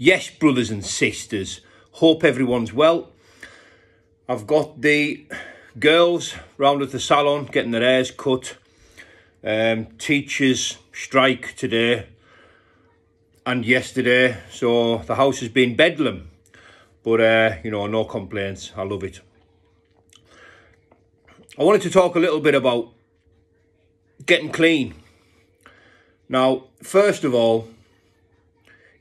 Yes, brothers and sisters, hope everyone's well. I've got the girls round at the salon getting their hairs cut. Teachers strike today and yesterday, so the house has been bedlam. But, no complaints. I love it. I wanted to talk a little bit about getting clean. Now, first of all,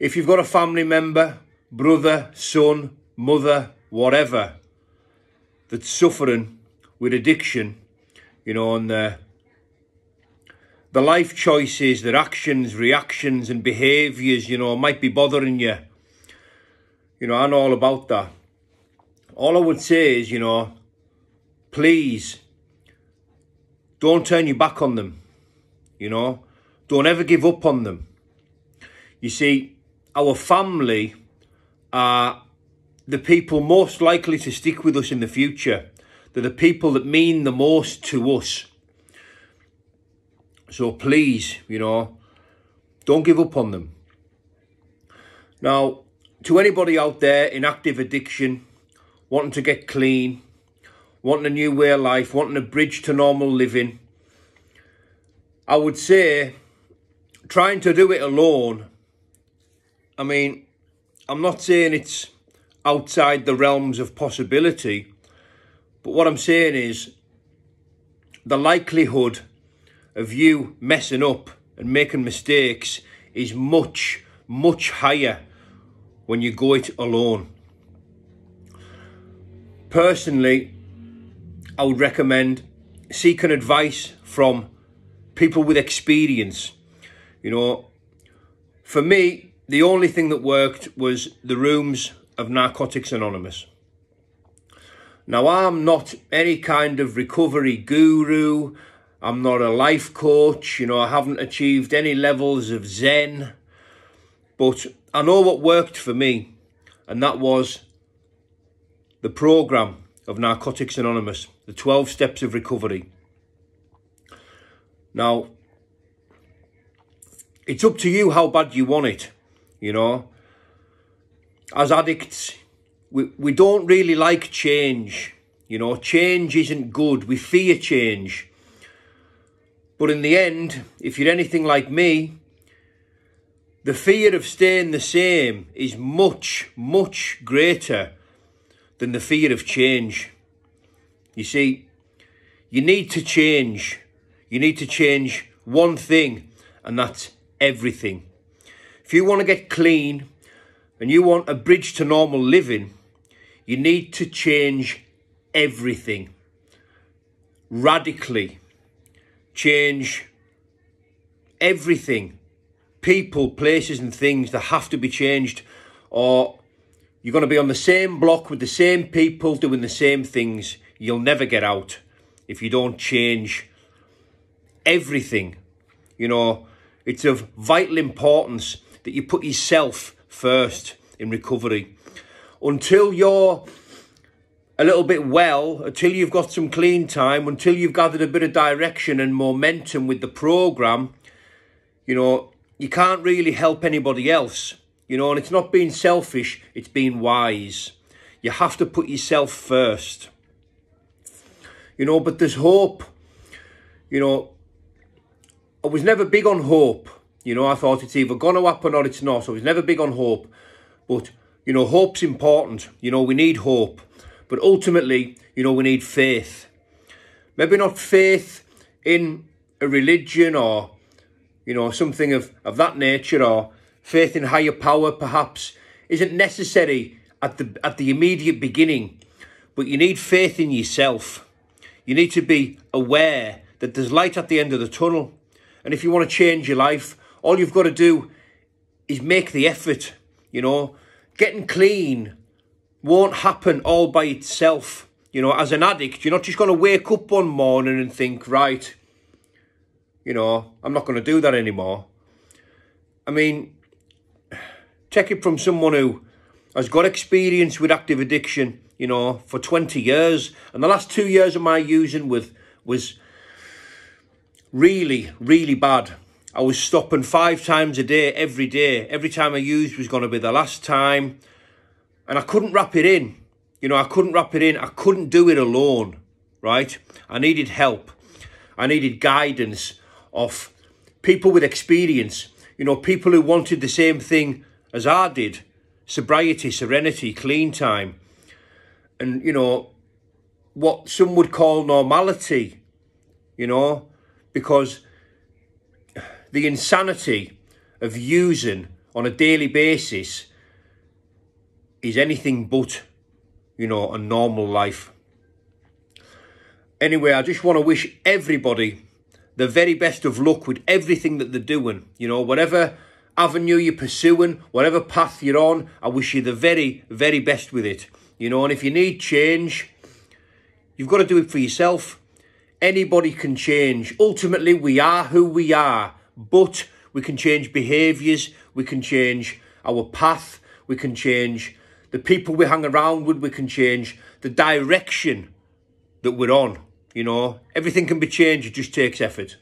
if you've got a family member, brother, son, mother, whatever, that's suffering with addiction, and the life choices, their actions, reactions and behaviours, might be bothering you. I know all about that. All I would say is, please, don't turn your back on them. Don't ever give up on them. You see, our family are the people most likely to stick with us in the future. They're the people that mean the most to us. So please, don't give up on them. Now, to anybody out there in active addiction, wanting to get clean, wanting a new way of life, wanting a bridge to normal living, I would say trying to do it alone, I'm not saying it's outside the realms of possibility, but what I'm saying is the likelihood of you messing up and making mistakes is much, much higher when you go it alone. Personally, I would recommend seeking advice from people with experience. For me, the only thing that worked was the rooms of Narcotics Anonymous. Now, I'm not any kind of recovery guru. I'm not a life coach. I haven't achieved any levels of Zen. But I know what worked for me, and that was the program of Narcotics Anonymous, the 12 Steps of Recovery. Now, it's up to you how bad you want it, As addicts, we don't really like change. Change isn't good. We fear change. But in the end, if you're anything like me, the fear of staying the same is much, much greater than the fear of change. You see, you need to change. You need to change one thing, and that's everything. If you want to get clean and you want a bridge to normal living, you need to change everything. Radically. Change everything. People, places and things that have to be changed, or you're going to be on the same block with the same people doing the same things. You'll never get out if you don't change everything. It's of vital importance that you put yourself first in recovery. Until you're a little bit well, until you've got some clean time, until you've gathered a bit of direction and momentum with the program, you can't really help anybody else. And it's not being selfish, it's being wise. You have to put yourself first. But there's hope. I was never big on hope. I thought it's either going to happen or it's not. So I was never big on hope. But, hope's important. We need hope. But ultimately, we need faith. Maybe not faith in a religion or, something of that nature, or faith in higher power perhaps isn't necessary at the immediate beginning. But you need faith in yourself. You need to be aware that there's light at the end of the tunnel. And if you want to change your life, all you've got to do is make the effort. Getting clean won't happen all by itself. As an addict, you're not just going to wake up one morning and think, right, I'm not going to do that anymore. Take it from someone who has got experience with active addiction, for 20 years. And the last 2 years of my using was really, really bad. I was stopping 5 times a day, every day. Every time I used was going to be the last time. And I couldn't wrap it in. You know, I couldn't wrap it in. I couldn't do it alone, right? I needed help. I needed guidance of people with experience. You know, people who wanted the same thing as I did. Sobriety, serenity, clean time. And, you know, what some would call normality, you know, because the insanity of using on a daily basis is anything but, you know, a normal life. Anyway, I just want to wish everybody the very best of luck with everything that they're doing. You know, whatever avenue you're pursuing, whatever path you're on, I wish you the very, very best with it. You know, and if you need change, you've got to do it for yourself. Anybody can change. Ultimately, we are who we are, but we can change behaviours, we can change our path, we can change the people we hang around with, we can change the direction that we're on. You know, everything can be changed, it just takes effort.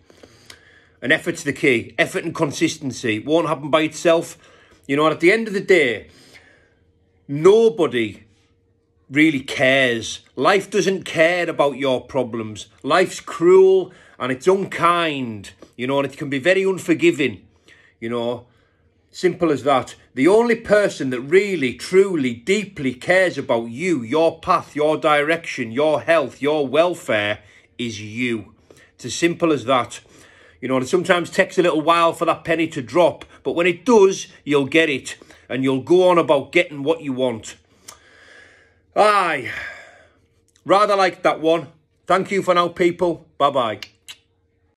And effort's the key. Effort and consistency. It won't happen by itself. You know, and at the end of the day, nobody really cares. Life doesn't care about your problems. Life's cruel and it's unkind, you know, and it can be very unforgiving, you know. Simple as that. The only person that really, truly, deeply cares about you, your path, your direction, your health, your welfare is you. It's as simple as that. You know, and it sometimes takes a little while for that penny to drop, but when it does, you'll get it and you'll go on about getting what you want. Aye, rather like that one. Thank you for now, people. Bye-bye.